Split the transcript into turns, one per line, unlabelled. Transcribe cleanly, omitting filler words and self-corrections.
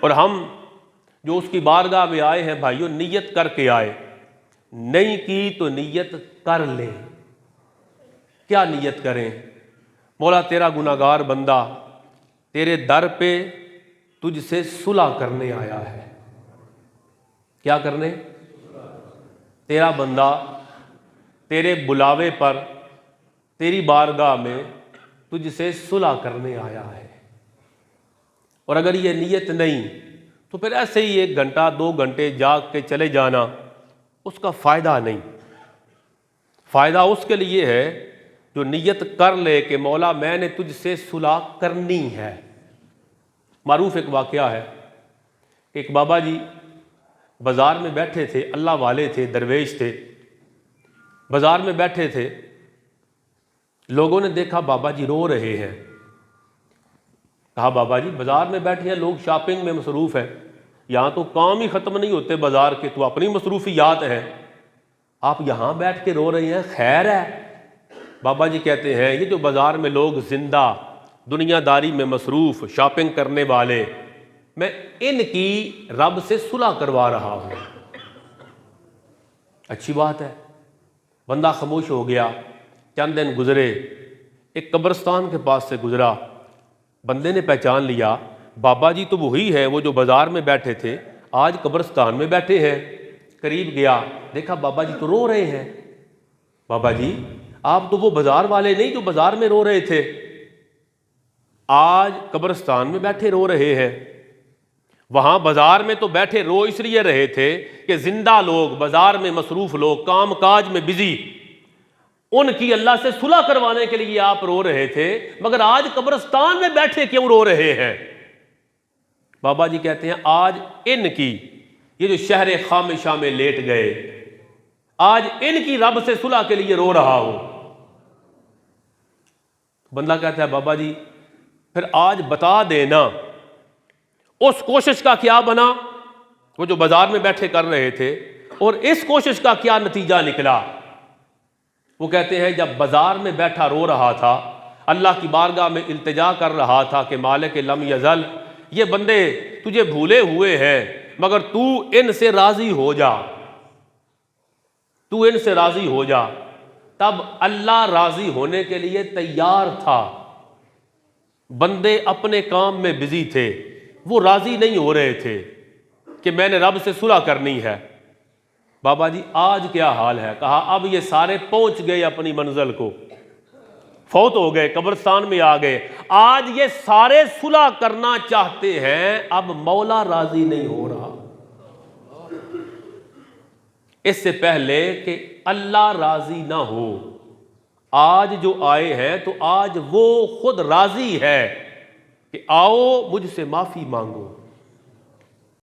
اور ہم جو اس کی بارگاہ میں آئے ہیں بھائیوں، نیت کر کے آئے، نہیں کی تو نیت کر لیں۔ کیا نیت کریں؟ مولا تیرا گناہگار بندہ تیرے در پہ تجھ سے صلح کرنے آیا ہے۔ کیا کرنے؟ تیرا بندہ تیرے بلاوے پر تیری بارگاہ میں تجھ سے صلح کرنے آیا ہے۔ اور اگر یہ نیت نہیں تو پھر ایسے ہی 1 گھنٹہ 2 گھنٹے جاگ کے چلے جانا، اس کا فائدہ نہیں۔ فائدہ اس کے لیے ہے جو نیت کر لے کہ مولا میں نے تجھ سے صلح کرنی ہے۔ معروف ایک واقعہ ہے، ایک بابا جی بازار میں بیٹھے تھے، اللہ والے تھے، درویش تھے، بازار میں بیٹھے تھے، لوگوں نے دیکھا بابا جی رو رہے ہیں۔ کہا بابا جی بازار میں بیٹھے ہیں، لوگ شاپنگ میں مصروف ہیں، یہاں تو کام ہی ختم نہیں ہوتے بازار کے، تو اپنی مصروفیات ہیں، آپ یہاں بیٹھ کے رو رہے ہیں، خیر ہے؟ بابا جی کہتے ہیں یہ جو بازار میں لوگ زندہ دنیا داری میں مصروف شاپنگ کرنے والے، میں ان کی رب سے صلح کروا رہا ہوں۔ اچھی بات ہے۔ بندہ خاموش ہو گیا۔ چند دن گزرے، ایک قبرستان کے پاس سے گزرا، بندے نے پہچان لیا بابا جی تو وہی ہے وہ جو بازار میں بیٹھے تھے، آج قبرستان میں بیٹھے ہیں۔ قریب گیا، دیکھا بابا جی تو رو رہے ہیں۔ بابا جی آپ تو وہ بازار والے نہیں جو بازار میں رو رہے تھے، آج قبرستان میں بیٹھے رو رہے ہیں۔ وہاں بازار میں تو بیٹھے رو اس لیے رہے تھے کہ زندہ لوگ، بازار میں مصروف لوگ، کام کاج میں بزی، ان کی اللہ سے صلح کروانے کے لیے آپ رو رہے تھے، مگر آج قبرستان میں بیٹھے کیوں رو رہے ہیں؟ بابا جی کہتے ہیں آج ان کی، یہ جو شہر خامشہ میں لیٹ گئے، آج ان کی رب سے صلح کے لیے رو رہا ہوں۔ بندہ کہتا ہے بابا جی پھر آج بتا دینا اس کوشش کا کیا بنا وہ جو بازار میں بیٹھے کر رہے تھے، اور اس کوشش کا کیا نتیجہ نکلا؟ وہ کہتے ہیں جب بازار میں بیٹھا رو رہا تھا، اللہ کی بارگاہ میں التجا کر رہا تھا کہ مالک لم یزل، یہ بندے تجھے بھولے ہوئے ہیں مگر تو ان سے راضی ہو جا، تو ان سے راضی ہو جا، تب اللہ راضی ہونے کے لیے تیار تھا۔ بندے اپنے کام میں بزی تھے، وہ راضی نہیں ہو رہے تھے کہ میں نے رب سے صلح کرنی ہے۔ بابا جی آج کیا حال ہے؟ کہا اب یہ سارے پہنچ گئے اپنی منزل کو، فوت ہو گئے، قبرستان میں آ گئے، آج یہ سارے صلح کرنا چاہتے ہیں، اب مولا راضی نہیں ہو رہا۔ اس سے پہلے کہ اللہ راضی نہ ہو، آج جو آئے ہیں تو آج وہ خود راضی ہے کہ آؤ مجھ سے معافی مانگو۔